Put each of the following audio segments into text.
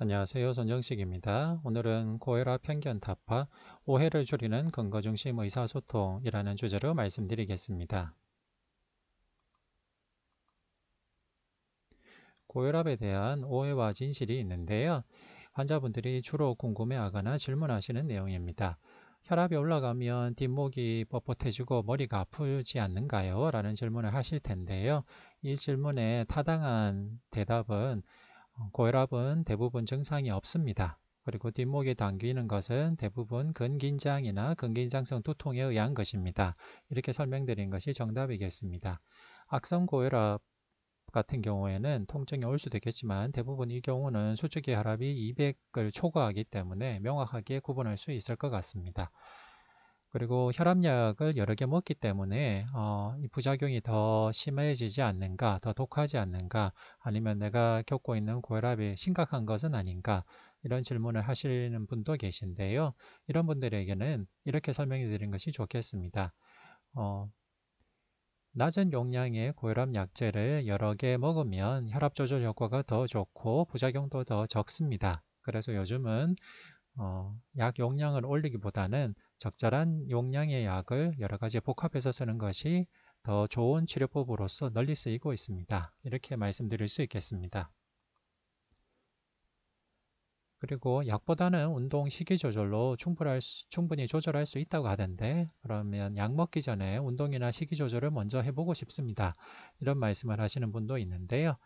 안녕하세요. 손정식입니다. 오늘은 고혈압 편견 타파, 오해를 줄이는 근거 중심 의사소통이라는 주제로 말씀드리겠습니다. 고혈압에 대한 오해와 진실이 있는데요. 환자분들이 주로 궁금해하거나 질문하시는 내용입니다. 혈압이 올라가면 뒷목이 뻣뻣해지고 머리가 아프지 않는가요? 라는 질문을 하실 텐데요. 이 질문에 타당한 대답은 고혈압은 대부분 증상이 없습니다. 그리고 뒷목이 당기는 것은 대부분 근긴장이나 근긴장성 두통에 의한 것입니다. 이렇게 설명드린 것이 정답이겠습니다. 악성 고혈압 같은 경우에는 통증이 올 수도 있겠지만 대부분 이 경우는 수축기 혈압이 200을 초과하기 때문에 명확하게 구분할 수 있을 것 같습니다. 그리고 혈압약을 여러 개 먹기 때문에 이 부작용이 더 심해지지 않는가, 더 독하지 않는가, 아니면 내가 겪고 있는 고혈압이 심각한 것은 아닌가, 이런 질문을 하시는 분도 계신데요. 이런 분들에게는 이렇게 설명해 드린 것이 좋겠습니다. 어, 낮은 용량의 고혈압 약제를 여러 개 먹으면 혈압 조절 효과가 더 좋고 부작용도 더 적습니다. 그래서 요즘은 약 용량을 올리기보다는 적절한 용량의 약을 여러 가지 복합해서 쓰는 것이 더 좋은 치료법으로서 널리 쓰이고 있습니다. 이렇게 말씀드릴 수 있겠습니다. 그리고 약보다는 운동 시기 조절로 충분히 조절할 수 있다고 하던데, 그러면 약 먹기 전에 운동이나 식이 조절을 먼저 해보고 싶습니다. 이런 말씀을 하시는 분도 있는데요.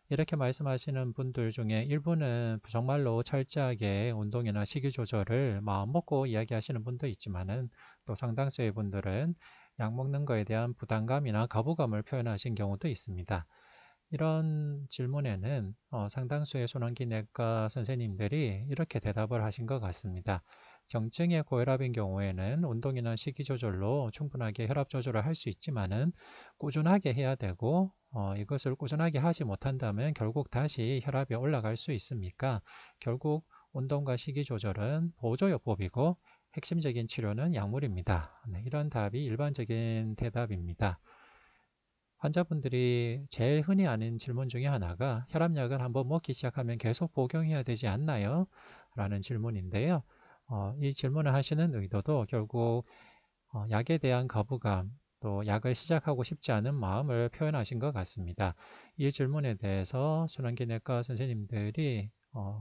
이렇게 말씀하시는 분들 중에 일부는 정말로 철저하게 운동이나 식이 조절을 마음먹고 이야기하시는 분도 있지만은, 또 상당수의 분들은 약 먹는 거에 대한 부담감이나 거부감을 표현하신 경우도 있습니다. 이런 질문에는 상당수의 소변기내과 선생님들이 이렇게 대답을 하신 것 같습니다. 경증의 고혈압인 경우에는 운동이나 식이 조절로 충분하게 혈압 조절을 할 수 있지만은 꾸준하게 해야 되고, 이것을 꾸준하게 하지 못한다면 결국 다시 혈압이 올라갈 수 있으니까 결국 운동과 식이 조절은 보조요법이고 핵심적인 치료는 약물입니다. 네, 이런 답이 일반적인 대답입니다. 환자분들이 제일 흔히 하는 질문 중에 하나가 혈압약을 한번 먹기 시작하면 계속 복용해야 되지 않나요? 라는 질문인데요. 이 질문을 하시는 의도도 결국 약에 대한 거부감, 또 약을 시작하고 싶지 않은 마음을 표현하신 것 같습니다. 이 질문에 대해서 순환기내과 선생님들이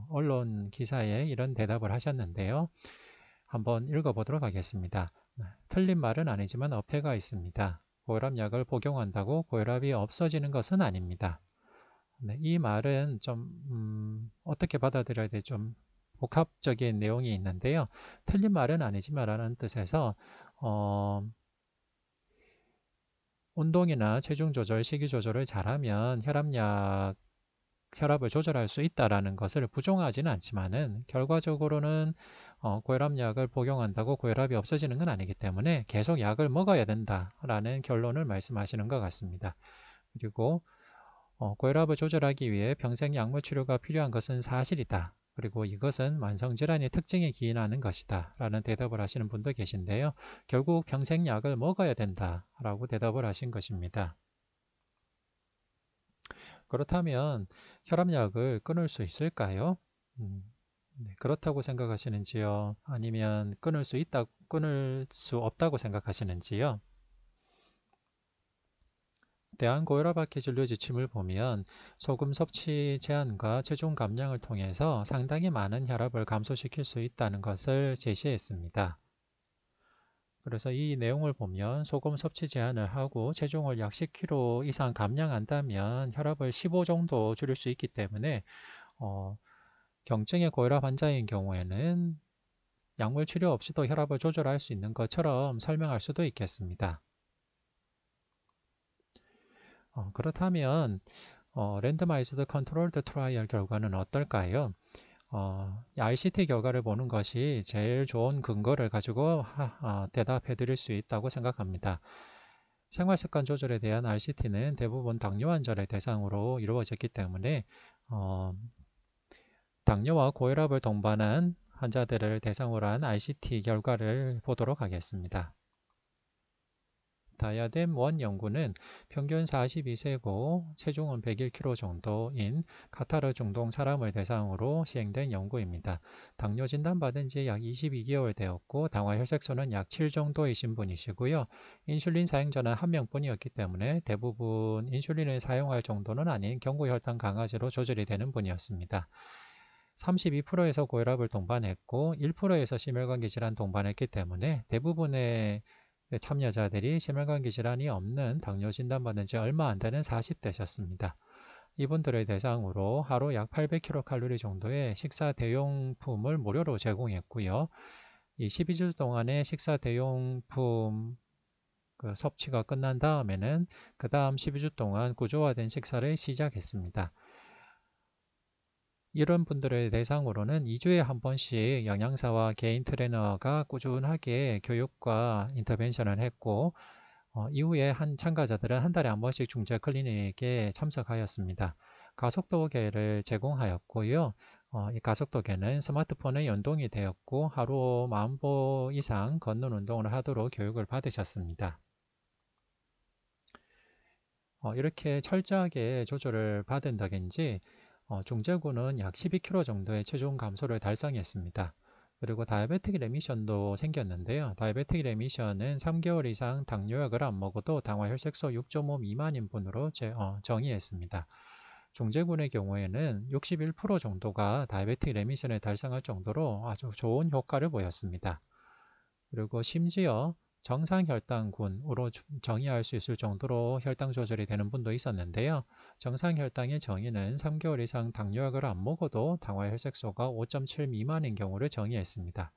언론 기사에 이런 대답을 하셨는데요. 한번 읽어보도록 하겠습니다. 네, 틀린 말은 아니지만 어폐가 있습니다. 고혈압약을 복용한다고 고혈압이 없어지는 것은 아닙니다. 네, 이 말은 좀 어떻게 받아들여야 될지 좀 복합적인 내용이 있는데요. 틀린 말은 아니지만라는 뜻에서 운동이나 체중 조절, 식이 조절을 잘하면 혈압을 조절할 수 있다라는 것을 부정하지는 않지만은 결과적으로는 고혈압약을 복용한다고 고혈압이 없어지는 건 아니기 때문에 계속 약을 먹어야 된다라는 결론을 말씀하시는 것 같습니다. 그리고 고혈압을 조절하기 위해 평생 약물 치료가 필요한 것은 사실이다. 그리고 이것은 만성질환의 특징에 기인하는 것이다. 라는 대답을 하시는 분도 계신데요. 결국 평생 약을 먹어야 된다. 라고 대답을 하신 것입니다. 그렇다면 혈압약을 끊을 수 있을까요? 네, 그렇다고 생각하시는지요? 아니면 끊을 수 없다고 생각하시는지요? 대한고혈압학회 진료 지침을 보면 소금 섭취 제한과 체중 감량을 통해서 상당히 많은 혈압을 감소시킬 수 있다는 것을 제시했습니다. 그래서 이 내용을 보면 소금 섭취 제한을 하고 체중을 약 10kg 이상 감량한다면 혈압을 15 정도 줄일 수 있기 때문에 경증의 고혈압 환자인 경우에는 약물 치료 없이도 혈압을 조절할 수 있는 것처럼 설명할 수도 있겠습니다. 그렇다면 랜드마이즈드 컨트롤드 트라이얼 결과는 어떨까요? RCT 결과를 보는 것이 제일 좋은 근거를 가지고 대답해 드릴 수 있다고 생각합니다. 생활습관 조절에 대한 RCT는 대부분 당뇨 환자를 대상으로 이루어졌기 때문에 당뇨와 고혈압을 동반한 환자들을 대상으로 한 RCT 결과를 보도록 하겠습니다. 다이아뎀 1 연구는 평균 42세고 체중은 101kg 정도인 카타르 중동 사람을 대상으로 시행된 연구입니다. 당뇨 진단받은 지 약 22개월 되었고 당화혈색소는 약 7 정도이신 분이시고요. 인슐린 사용자는 1명뿐이었기 때문에 대부분 인슐린을 사용할 정도는 아닌 경구혈당 강아지로 조절이 되는 분이었습니다. 32%에서 고혈압을 동반했고 1%에서 심혈관계 질환 동반했기 때문에 대부분의 참여자들이 심혈관계 질환이 없는 당뇨 진단받은 지 얼마 안 되는 40대셨습니다. 이분들을 대상으로 하루 약 800kcal 정도의 식사 대용품을 무료로 제공했고요. 이 12주 동안의 식사 대용품 섭취가 끝난 다음에는 그 다음 12주 동안 구조화된 식사를 시작했습니다. 이런 분들을 대상으로는 2주에 한 번씩 영양사와 개인 트레이너가 꾸준하게 교육과 인터벤션을 했고 이후에 참가자들은 한 달에 한 번씩 중재 클리닉에 참석하였습니다. 가속도계를 제공하였고요. 이 가속도계는 스마트폰에 연동이 되었고 하루 10,000보 이상 걷는 운동을 하도록 교육을 받으셨습니다. 이렇게 철저하게 조절을 받은 덕인지 중재군은 약 12kg 정도의 체중 감소를 달성했습니다. 그리고 다이어베틱 레미션도 생겼는데요. 다이어베틱 레미션은 3개월 이상 당뇨약을 안 먹어도 당화혈색소 6.5 미만인 분으로 정의했습니다. 중재군의 경우에는 61% 정도가 다이어베틱 레미션을 달성할 정도로 아주 좋은 효과를 보였습니다. 그리고 심지어 정상혈당군으로 정의할 수 있을 정도로 혈당 조절이 되는 분도 있었는데요. 정상혈당의 정의는 3개월 이상 당뇨약을 안 먹어도 당화혈색소가 5.7 미만인 경우를 정의했습니다.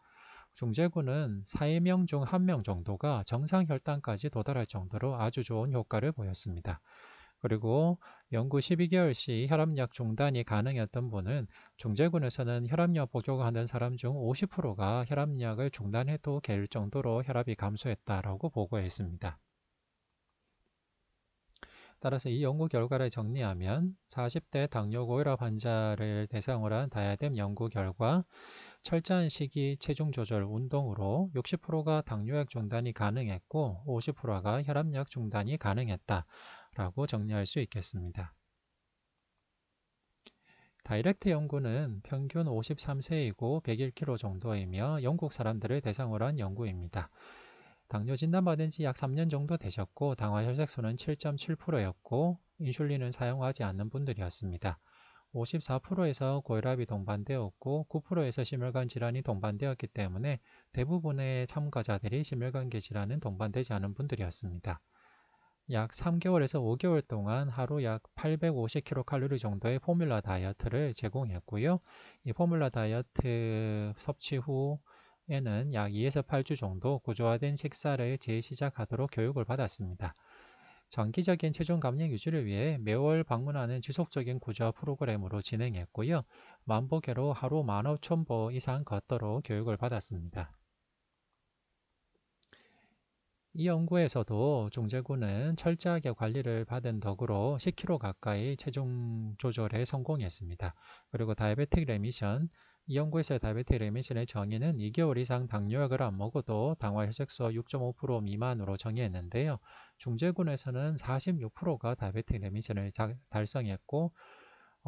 중재군은 4명 중 1명 정도가 정상혈당까지 도달할 정도로 아주 좋은 효과를 보였습니다. 그리고 연구 12개월 시 혈압약 중단이 가능했던 분은 중재군에서는 혈압약 복용하는 사람 중 50%가 혈압약을 중단해도 될 정도로 혈압이 감소했다라고 보고했습니다. 따라서 이 연구 결과를 정리하면 40대 당뇨 고혈압 환자를 대상으로 한 다이아뎀 연구 결과 철저한 식이 체중 조절 운동으로 60%가 당뇨약 중단이 가능했고 50%가 혈압약 중단이 가능했다 라고 정리할 수 있겠습니다. 다이렉트 연구는 평균 53세이고 101kg 정도이며 영국 사람들을 대상으로 한 연구입니다. 당뇨 진단받은 지 약 3년 정도 되셨고 당화혈색소는 7.7%였고 인슐린을 사용하지 않는 분들이었습니다. 54%에서 고혈압이 동반되었고 9%에서 심혈관 질환이 동반되었기 때문에 대부분의 참가자들이 심혈관계 질환은 동반되지 않은 분들이었습니다. 약 3개월에서 5개월 동안 하루 약 850kcal 정도의 포뮬라 다이어트를 제공했고요. 이 포뮬라 다이어트 섭취 후에는 약 2에서 8주 정도 구조화된 식사를 재시작하도록 교육을 받았습니다. 장기적인 체중 감량 유지를 위해 매월 방문하는 지속적인 구조화 프로그램으로 진행했고요. 만보계로 하루 15,000보 이상 걷도록 교육을 받았습니다. 이 연구에서도 중재군은 철저하게 관리를 받은 덕으로 10kg 가까이 체중 조절에 성공했습니다. 그리고 다이아베틱 레미션, 이 연구에서의 다이아베틱 레미션의 정의는 2개월 이상 당뇨약을 안 먹어도 당화혈색소 6.5% 미만으로 정의했는데요. 중재군에서는 46%가 다이아베틱 레미션을 달성했고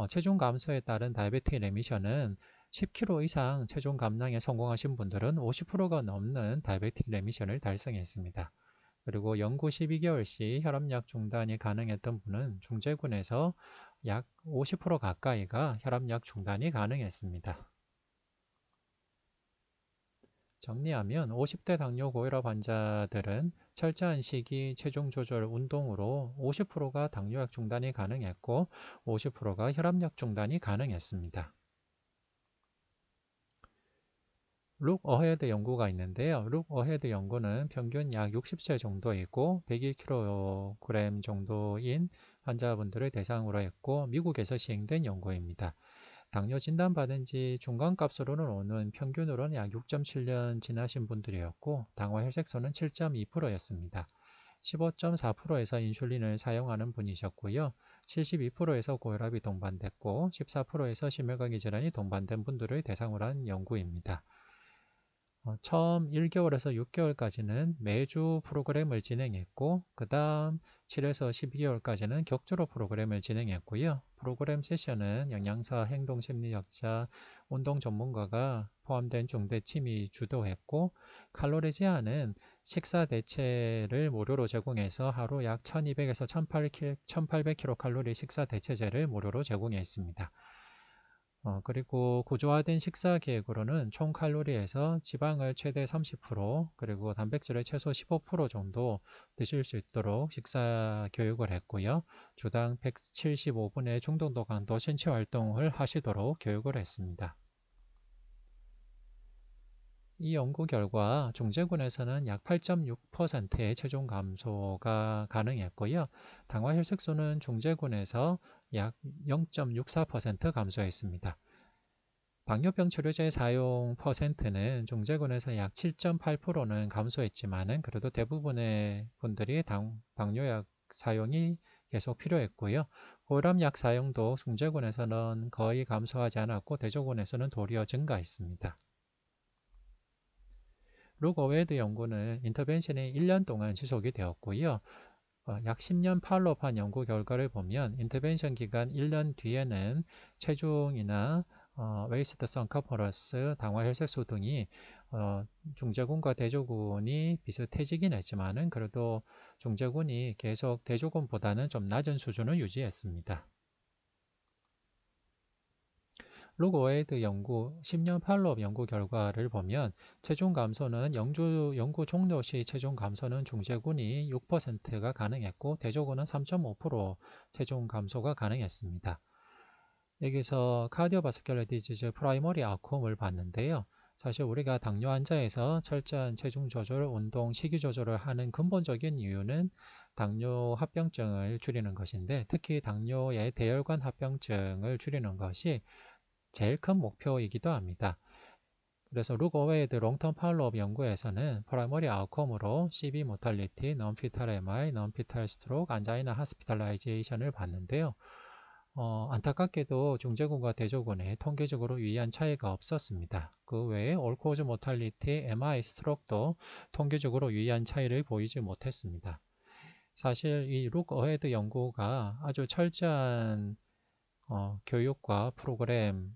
체중 감소에 따른 다이아베틱 레미션은 10kg 이상 체중 감량에 성공하신 분들은 50%가 넘는 다이아베틱 레미션을 달성했습니다. 그리고 연구 12개월 시 혈압약 중단이 가능했던 분은 중재군에서 약 50% 가까이가 혈압약 중단이 가능했습니다. 정리하면 50대 당뇨 고혈압 환자들은 철저한 식이 체중 조절 운동으로 50%가 당뇨약 중단이 가능했고 50%가 혈압약 중단이 가능했습니다. 룩 어헤드 연구가 있는데요. 룩 어헤드 연구는 평균 약 60세 정도이고 101kg 정도인 환자분들을 대상으로 했고 미국에서 시행된 연구입니다. 당뇨 진단받은 지 중간값으로는 오는 평균으로는 약 6.7년 지나신 분들이었고 당화혈색소는 7.2%였습니다. 15.4%에서 인슐린을 사용하는 분이셨고요. 72%에서 고혈압이 동반됐고 14%에서 심혈관계 질환이 동반된 분들을 대상으로 한 연구입니다. 처음 1개월에서 6개월까지는 매주 프로그램을 진행했고 그 다음 7에서 12개월까지는 격주로 프로그램을 진행했고요. 프로그램 세션은 영양사, 행동심리학자, 운동 전문가가 포함된 중대팀이 주도했고 칼로리 제한은 식사 대체를 무료로 제공해서 하루 약 1200에서 1800kcal 식사 대체제를 무료로 제공했습니다. 그리고 구조화된 식사 계획으로는 총 칼로리에서 지방을 최대 30%, 그리고 단백질을 최소 15% 정도 드실 수 있도록 식사 교육을 했고요. 주당 175분의 중등도 강도 신체 활동을 하시도록 교육을 했습니다. 이 연구 결과 중제군에서는 약 8.6%의 체중 감소가 가능했고요. 당화 혈색소는 중제군에서 약 0.64% 감소했습니다. 당뇨병 치료제 사용 퍼센트는 중제군에서 약 7.8%는 감소했지만은 그래도 대부분의 분들이 당뇨약 사용이 계속 필요했고요. 고혈압약 사용도 중제군에서는 거의 감소하지 않았고 대조군에서는 도리어 증가했습니다. 룩 어웨드 연구는 인터벤션이 1년 동안 지속이 되었고요. 약 10년 팔로우한 연구 결과를 보면 인터벤션 기간 1년 뒤에는 체중이나 웨이스트 선커퍼런스, 당화 혈색소 등이 중제군과 대조군이 비슷해지긴 했지만은 그래도 중제군이 계속 대조군보다는 좀 낮은 수준을 유지했습니다. 룩 어웨이드 연구 10년 팔로업 연구 결과를 보면 체중 감소는 연구 종료 시 체중 감소는 중제군이 6%가 가능했고 대조군은 3.5% 체중 감소가 가능했습니다. 여기서 카디오바스큘러 디지즈 프라이머리 아웃컴을 봤는데요. 사실 우리가 당뇨 환자에서 철저한 체중 조절, 운동, 식이 조절을 하는 근본적인 이유는 당뇨 합병증을 줄이는 것인데 특히 당뇨의 대혈관 합병증을 줄이는 것이 제일 큰 목표이기도 합니다. 그래서 룩 어웨이드 롱텀 팔로업 연구에서는 프라이머리 아웃컴으로 CV 모탈리티, non-fetal MI, non-fetal stroke, 안자이나 하스피탈라이제이션을 봤는데요. 안타깝게도 중제군과 대조군에 통계적으로 유의한 차이가 없었습니다. 그 외에 올코즈 모탈리티, MI 스트로크도 통계적으로 유의한 차이를 보이지 못했습니다. 사실 이 룩 어헤드 연구가 아주 철저한 교육과 프로그램을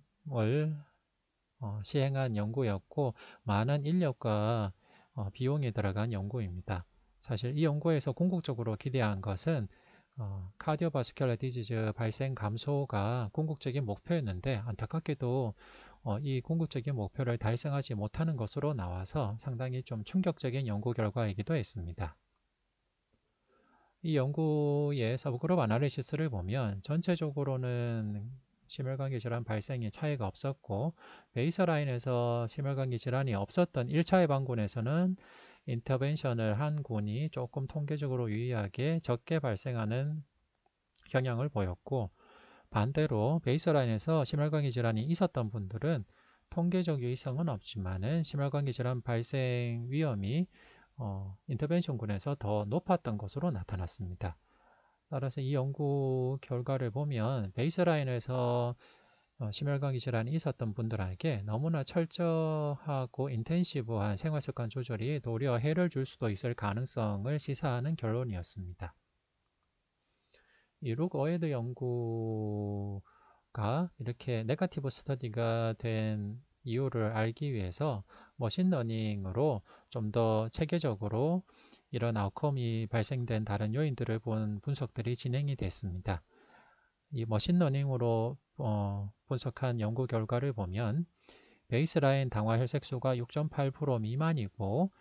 시행한 연구였고 많은 인력과 비용이 들어간 연구입니다. 사실 이 연구에서 궁극적으로 기대한 것은 카디오바스큘러 디지즈 발생 감소가 궁극적인 목표였는데 안타깝게도 이 궁극적인 목표를 달성하지 못하는 것으로 나와서 상당히 좀 충격적인 연구 결과이기도 했습니다. 이 연구의 서브그룹 아나리시스를 보면 전체적으로는 심혈관계 질환 발생에 차이가 없었고 베이스라인에서 심혈관계 질환이 없었던 1차의 방군에서는 인터벤션을 한 군이 조금 통계적으로 유의하게 적게 발생하는 경향을 보였고 반대로 베이스라인에서 심혈관계 질환이 있었던 분들은 통계적 유의성은 없지만은 심혈관계 질환 발생 위험이 인터벤션군에서 더 높았던 것으로 나타났습니다. 따라서 이 연구 결과를 보면 베이스라인에서 심혈관계 질환이 있었던 분들에게 너무나 철저하고 인텐시브한 생활습관 조절이 도리어 해를 줄 수도 있을 가능성을 시사하는 결론이었습니다. 이 룩 어헤드 연구가 이렇게 네거티브 스터디가 된 이유를 알기 위해서 머신러닝으로 좀 더 체계적으로 이런 아웃컴이 발생된 다른 요인들을 본 분석들이 진행이 됐습니다. 이 머신러닝으로 분석한 연구 결과를 보면 베이스라인 당화 혈색소가 6.8% 미만이고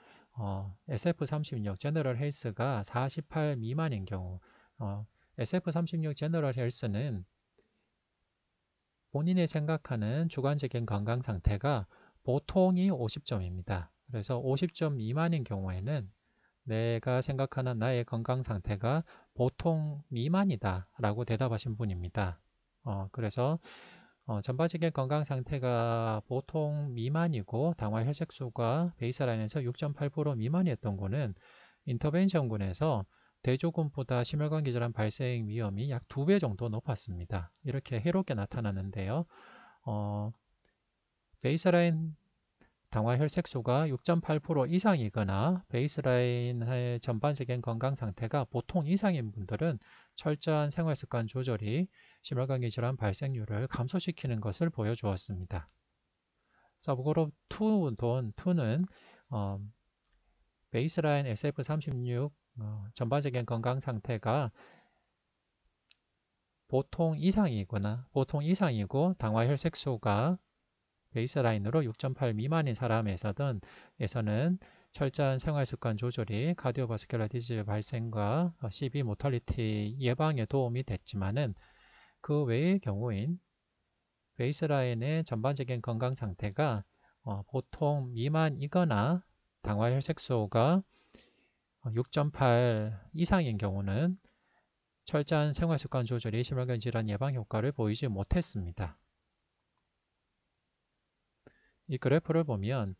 SF36 제너럴 헬스가 48 미만인 경우 SF36 제너럴 헬스는 본인이 생각하는 주관적인 건강 상태가 보통이 50점입니다. 그래서 50점 미만인 경우에는 내가 생각하는 나의 건강 상태가 보통 미만이다 라고 대답하신 분입니다. 그래서 전반적인 건강 상태가 보통 미만이고 당화 혈색소가 베이스라인에서 6.8% 미만이었던 거는 인터벤션군에서 대조군보다 심혈관계 질환 발생 위험이 약 2배 정도 높았습니다. 이렇게 해롭게 나타나는데요. 베이스라인 당화 혈색소가 6.8% 이상이거나 베이스라인의 전반적인 건강 상태가 보통 이상인 분들은 철저한 생활습관 조절이 심혈관계 질환 발생률을 감소시키는 것을 보여주었습니다. 서브그룹 2는 베이스라인 SF36 전반적인 건강 상태가 보통 이상이고 당화 혈색소가 베이스라인으로 6.8 미만인 사람에서는 철저한 생활습관 조절이 카디오바스큘러 디지즈 발생과 CV 모탈리티 예방에 도움이 됐지만은 그 외의 경우인 베이스라인의 전반적인 건강 상태가 보통 미만이거나 당화 혈색소가 6.8 이상인 경우는 철저한 생활습관 조절이 심혈관 질환 예방 효과를 보이지 못했습니다. 이 그래프를 보면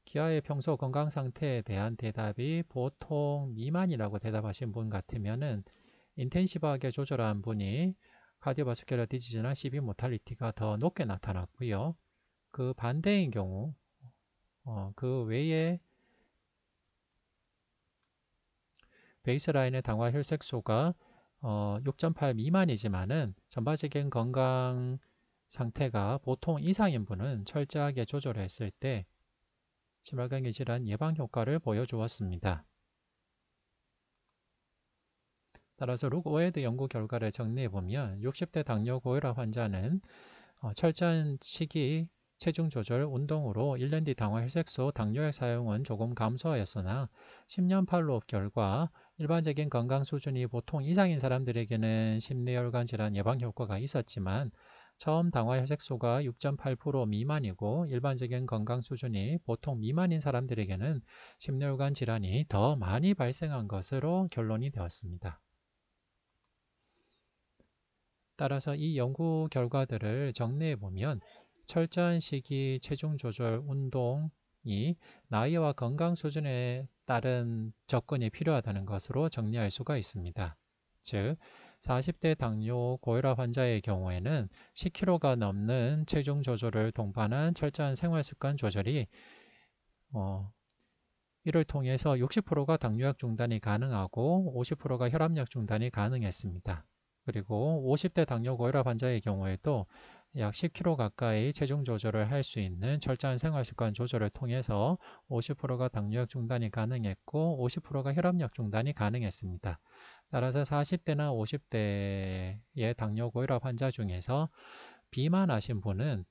기아의 평소 건강 상태에 대한 대답이 보통 미만이라고 대답하신 분 같으면은 인텐시브하게 조절한 분이 카디오바스큘러 디지즈나 CV 모탈리티가 더 높게 나타났고요. 그 반대인 경우 그 외에 베이스라인의 당화 혈색소가 6.8 미만이지만은 전반적인 건강 상태가 보통 이상인 분은 철저하게 조절했을 때 심혈관계 질환 예방 효과를 보여주었습니다. 따라서 룩 오헤드 연구 결과를 정리해보면 60대 당뇨 고혈압 환자는 철저한 식이, 체중 조절, 운동으로 1년 뒤 당화 혈색소 당뇨약 사용은 조금 감소하였으나 10년 팔로업 결과 일반적인 건강 수준이 보통 이상인 사람들에게는 심뇌혈관 질환 예방 효과가 있었지만 처음 당화 혈색소가 6.8% 미만이고 일반적인 건강 수준이 보통 미만인 사람들에게는 심뇌혈관 질환이 더 많이 발생한 것으로 결론이 되었습니다. 따라서 이 연구 결과들을 정리해보면 철저한 식이, 체중 조절, 운동이 나이와 건강 수준에 따른 접근이 필요하다는 것으로 정리할 수가 있습니다. 즉, 40대 당뇨 고혈압 환자의 경우에는 10kg가 넘는 체중 조절을 동반한 철저한 생활습관 조절이 이를 통해서 60%가 당뇨약 중단이 가능하고 50%가 혈압약 중단이 가능했습니다. 그리고 50대 당뇨 고혈압 환자의 경우에도 약 10kg 가까이 체중 조절을 할 수 있는 철저한 생활습관 조절을 통해서 50%가 당뇨약 중단이 가능했고 50%가 혈압약 중단이 가능했습니다. 따라서 40대나 50대의 당뇨 고혈압 환자 중에서 비만하신 분은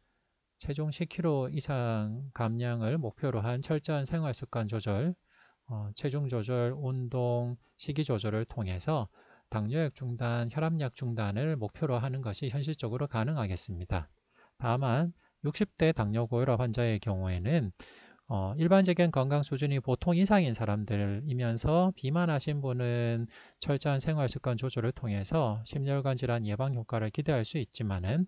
체중 10kg 이상 감량을 목표로 한 철저한 생활습관 조절, 체중 조절, 운동, 식이 조절을 통해서 당뇨약 중단, 혈압약 중단을 목표로 하는 것이 현실적으로 가능하겠습니다. 다만 60대 당뇨 고혈압 환자의 경우에는 일반적인 건강 수준이 보통 이상인 사람들이면서 비만하신 분은 철저한 생활습관 조절을 통해서 심혈관 질환 예방 효과를 기대할 수 있지만은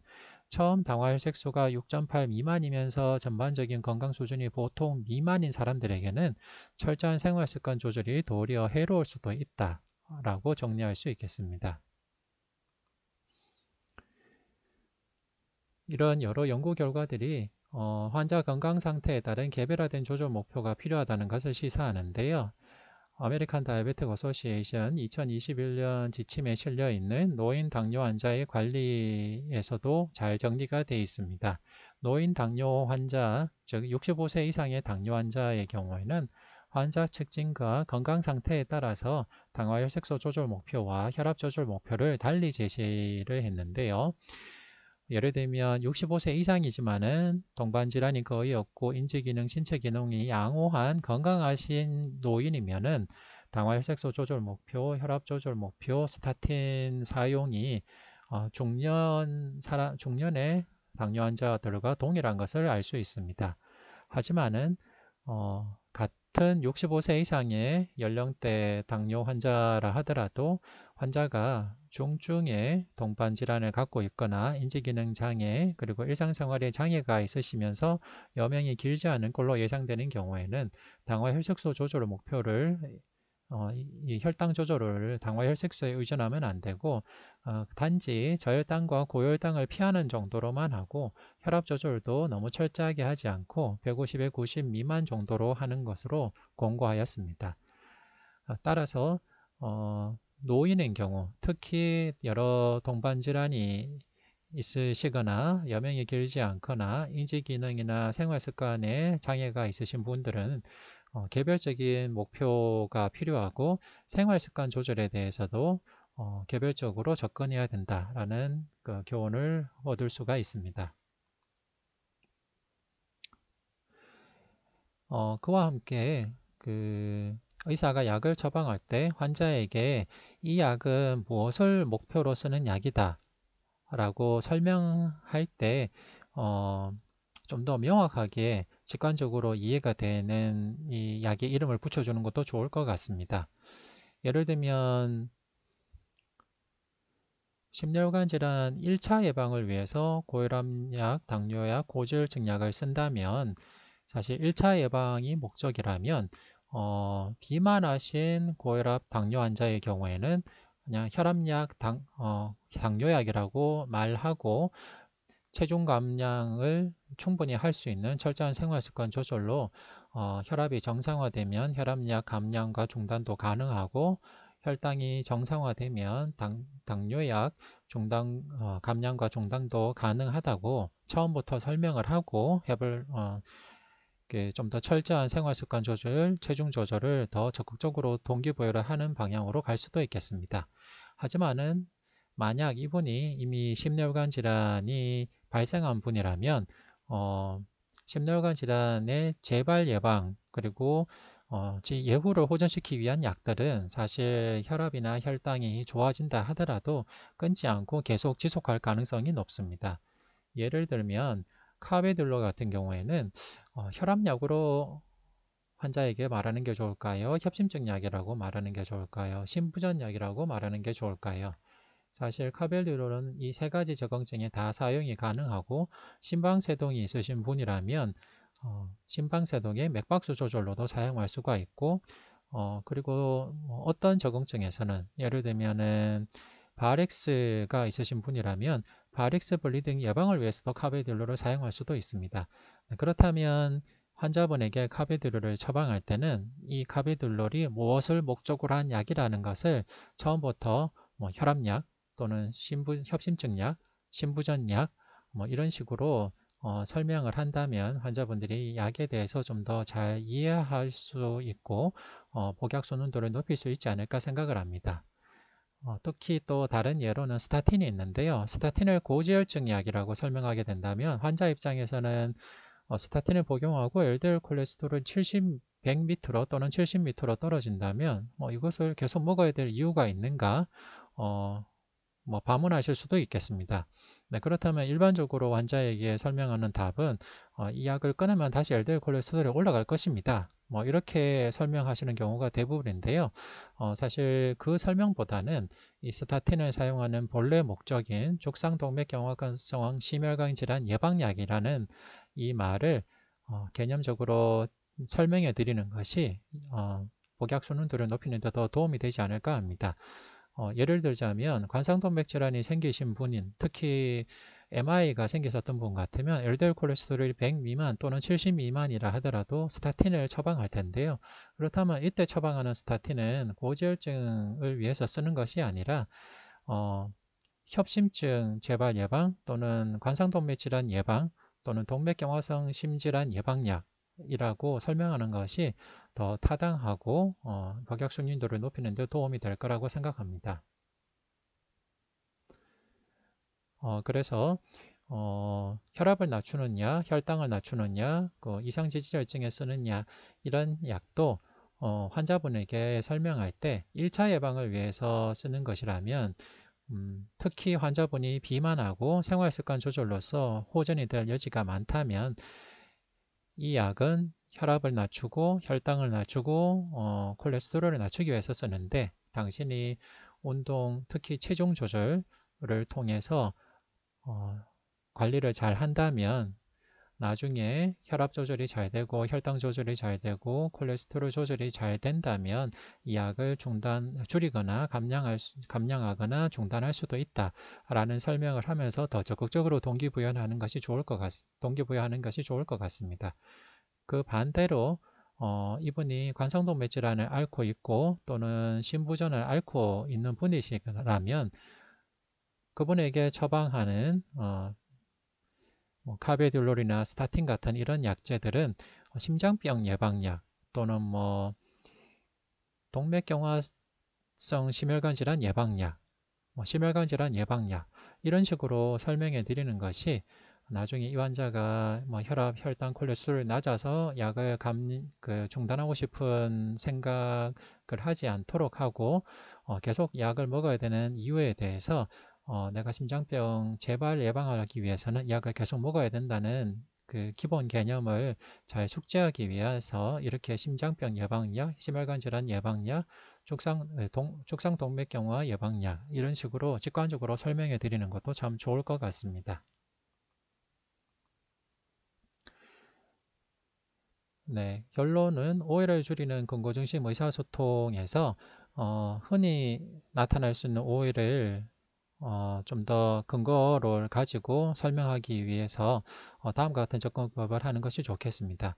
처음 당화 혈색소가 6.8 미만이면서 전반적인 건강 수준이 보통 미만인 사람들에게는 철저한 생활습관 조절이 도리어 해로울 수도 있다라고 정리할 수 있겠습니다. 이런 여러 연구 결과들이 환자 건강 상태에 따른 개별화된 조절 목표가 필요하다는 것을 시사하는데요. 아메리칸 다이어베틱 어소시에이션 2021년 지침에 실려 있는 노인 당뇨 환자의 관리에서도 잘 정리가 되어 있습니다. 노인 당뇨 환자, 즉 65세 이상의 당뇨 환자의 경우에는 환자 특징과 건강 상태에 따라서 당화 혈색소 조절 목표와 혈압 조절 목표를 달리 제시를 했는데요. 예를 들면 65세 이상이지만은 동반 질환이 거의 없고 인지기능, 신체 기능이 양호한 건강하신 노인이면은 당화 혈색소 조절 목표, 혈압 조절 목표, 스타틴 사용이 중년의 당뇨 환자들과 동일한 것을 알 수 있습니다. 하지만은 같은 65세 이상의 연령대 당뇨 환자라 하더라도 환자가 중증의 동반 질환을 갖고 있거나 인지기능 장애 그리고 일상생활에 장애가 있으시면서 여명이 길지 않은 걸로 예상되는 경우에는 당화 혈색소 조절 목표를 이 혈당 조절을 당화 혈색소에 의존하면 안 되고 단지 저혈당과 고혈당을 피하는 정도로만 하고 혈압 조절도 너무 철저하게 하지 않고 150에 90 미만 정도로 하는 것으로 권고하였습니다. 따라서 노인인 경우 특히 여러 동반 질환이 있으시거나 여명이 길지 않거나 인지기능이나 생활습관에 장애가 있으신 분들은 개별적인 목표가 필요하고 생활습관 조절에 대해서도 개별적으로 접근해야 된다라는 그 교훈을 얻을 수가 있습니다. 그와 함께 의사가 약을 처방할 때 환자에게 이 약은 무엇을 목표로 쓰는 약이다 라고 설명할 때 좀 더 명확하게 직관적으로 이해가 되는 이 약의 이름을 붙여주는 것도 좋을 것 같습니다. 예를 들면 심혈관 질환 1차 예방을 위해서 고혈압약, 당뇨약, 고지혈증 약을 쓴다면 사실 1차 예방이 목적이라면 비만하신 고혈압, 당뇨 환자의 경우에는 그냥 혈압약, 당뇨약이라고 말하고 체중 감량을 충분히 할 수 있는 철저한 생활습관 조절로 혈압이 정상화되면 혈압약 감량과 중단도 가능하고 혈당이 정상화되면 당뇨약 감량과 중단도 가능하다고 처음부터 설명을 하고 좀 더 철저한 생활습관 조절, 체중 조절을 더 적극적으로 동기부여를 하는 방향으로 갈 수도 있겠습니다. 하지만은 만약 이분이 이미 심혈관 질환이 발생한 분이라면 심혈관 질환의 재발 예방 그리고 예후를 호전시키기 위한 약들은 사실 혈압이나 혈당이 좋아진다 하더라도 끊지 않고 계속 지속할 가능성이 높습니다. 예를 들면 카베둘러 같은 경우에는 혈압약으로 환자에게 말하는 게 좋을까요? 협심증 약이라고 말하는 게 좋을까요? 심부전 약이라고 말하는 게 좋을까요? 사실 카벨류로는 이 세 가지 적응증에 다 사용이 가능하고 심방세동이 있으신 분이라면 심방세동의 맥박수 조절로도 사용할 수가 있고 그리고 어떤 적응증에서는 예를 들면은 바렉스가 있으신 분이라면 바렉스 블리딩 예방을 위해서도 카베딜로를 사용할 수도 있습니다. 그렇다면 환자분에게 카베딜로를 처방할 때는 이 카베딜롤이 무엇을 목적으로 한 약이라는 것을 처음부터 혈압약 또는 협심증약, 심부전약 이런 식으로 설명을 한다면 환자분들이 약에 대해서 좀 더 잘 이해할 수 있고 복약 선호도를 높일 수 있지 않을까 생각을 합니다. 특히 또 다른 예로는 스타틴이 있는데요. 스타틴을 고지혈증 약이라고 설명하게 된다면 환자 입장에서는 스타틴을 복용하고 LDL 콜레스테롤 70, 100 밑으로 또는 70 밑으로 떨어진다면 이것을 계속 먹어야 될 이유가 있는가 반문하실 수도 있겠습니다. 네, 그렇다면 일반적으로 환자에게 설명하는 답은 이 약을 끊으면 다시 LDL 콜레스테롤이 올라갈 것입니다. 이렇게 설명하시는 경우가 대부분인데요. 사실 그 설명보다는 이 스타틴을 사용하는 본래 목적인 죽상동맥경화성 심혈관 질환 예방약이라는 이 말을 개념적으로 설명해 드리는 것이 복약 순환도를 높이는 데 더 도움이 되지 않을까 합니다. 예를 들자면 관상동맥 질환이 생기신 분인 특히 MI가 생기셨던 분 같으면 LDL 콜레스테롤이 100 미만 또는 70 미만이라 하더라도 스타틴을 처방할 텐데요. 그렇다면 이때 처방하는 스타틴은 고지혈증을 위해서 쓰는 것이 아니라 협심증 재발 예방 또는 관상동맥 질환 예방 또는 동맥경화성 심질환 예방약 이라고 설명하는 것이 더 타당하고 복약 순위도를 높이는 데 도움이 될 거라고 생각합니다. 그래서 혈압을 낮추느냐, 혈당을 낮추느냐, 이상지질혈증에 쓰느냐 이런 약도 환자분에게 설명할 때 1차 예방을 위해서 쓰는 것이라면 특히 환자분이 비만하고 생활습관 조절로서 호전이 될 여지가 많다면 이 약은 혈압을 낮추고 혈당을 낮추고 콜레스테롤을 낮추기 위해서 쓰는데 당신이 운동, 특히 체중 조절을 통해서 관리를 잘 한다면 나중에 혈압 조절이 잘 되고 혈당 조절이 잘 되고 콜레스테롤 조절이 잘 된다면 이 약을 줄이거나 감량하거나 중단할 수도 있다라는 설명을 하면서 더 적극적으로 동기부여하는 것이 좋을 것 같습니다. 그 반대로 이분이 관성동맥 질환을 앓고 있고 또는 심부전을 앓고 있는 분이시라면 그분에게 처방하는 카베듈롤이나 스타틴 같은 이런 약제들은 심장병 예방약 또는 동맥경화성 심혈관 질환 예방약, 심혈관 질환 예방약 이런 식으로 설명해 드리는 것이 나중에 이 환자가 혈압, 혈당, 콜레스테롤이 낮아서 약을 중단하고 싶은 생각을 하지 않도록 하고 계속 약을 먹어야 되는 이유에 대해서 내가 심장병 재발 예방하기 위해서는 약을 계속 먹어야 된다는 그 기본 개념을 잘 숙지하기 위해서 이렇게 심장병 예방약, 심혈관 질환 예방약, 죽상동맥경화 예방약 이런 식으로 직관적으로 설명해 드리는 것도 참 좋을 것 같습니다. 네, 결론은 오해를 줄이는 근거중심 의사소통에서 흔히 나타날 수 있는 오해를 좀 더 근거를 가지고 설명하기 위해서 다음과 같은 접근법을 하는 것이 좋겠습니다.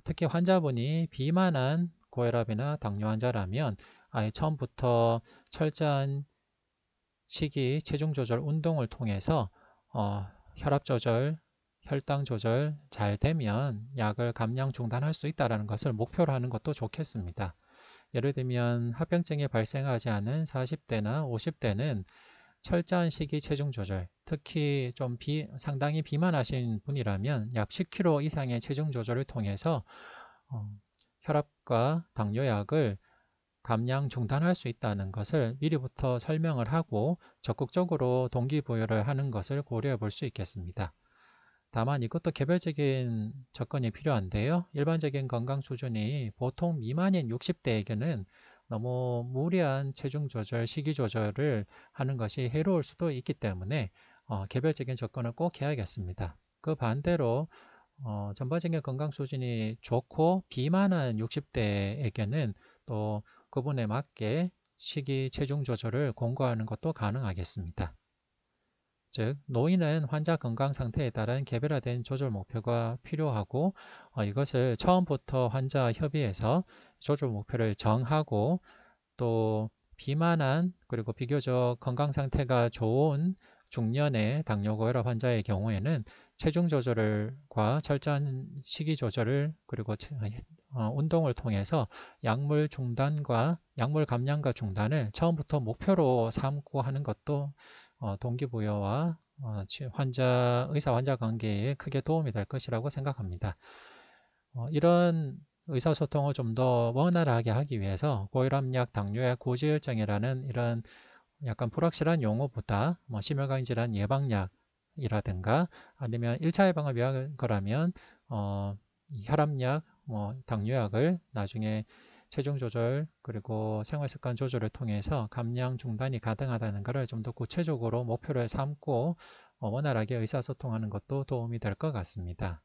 특히 환자분이 비만한 고혈압이나 당뇨 환자라면 아예 처음부터 철저한 식이, 체중 조절, 운동을 통해서 혈압 조절, 혈당 조절 잘 되면 약을 감량 중단할 수 있다는 것을 목표로 하는 것도 좋겠습니다. 예를 들면 합병증이 발생하지 않은 40대나 50대는 철저한 식이 체중 조절, 특히 좀 상당히 비만하신 분이라면 약 10kg 이상의 체중 조절을 통해서 혈압과 당뇨약을 감량 중단할 수 있다는 것을 미리부터 설명을 하고 적극적으로 동기부여를 하는 것을 고려해 볼 수 있겠습니다. 다만 이것도 개별적인 접근이 필요한데요. 일반적인 건강 수준이 보통 미만인 60대에게는 너무 무리한 체중 조절, 식이 조절을 하는 것이 해로울 수도 있기 때문에 개별적인 접근을 꼭 해야겠습니다. 그 반대로 전반적인 건강 수준이 좋고 비만한 60대에게는 또 그분에 맞게 식이 체중 조절을 공고하는 것도 가능하겠습니다. 즉, 노인은 환자 건강 상태에 따른 개별화된 조절 목표가 필요하고 이것을 처음부터 환자와 협의해서 조절 목표를 정하고 또 비만한 그리고 비교적 건강 상태가 좋은 중년의 당뇨 고혈압 환자의 경우에는 체중 조절과 철저한 식이 조절을 그리고 운동을 통해서 약물 감량과 중단을 처음부터 목표로 삼고 하는 것도 동기부여와 의사 환자 관계에 크게 도움이 될 것이라고 생각합니다. 이런 의사소통을 좀 더 원활하게 하기 위해서 고혈압약, 당뇨약, 고지혈증이라는 이런 약간 불확실한 용어보다 심혈관 질환 예방약이라든가 아니면 1차 예방을 위한 거라면 혈압약, 당뇨약을 나중에 체중 조절 그리고 생활습관 조절을 통해서 감량 중단이 가능하다는 것을 좀 더 구체적으로 목표를 삼고 원활하게 의사소통하는 것도 도움이 될 것 같습니다.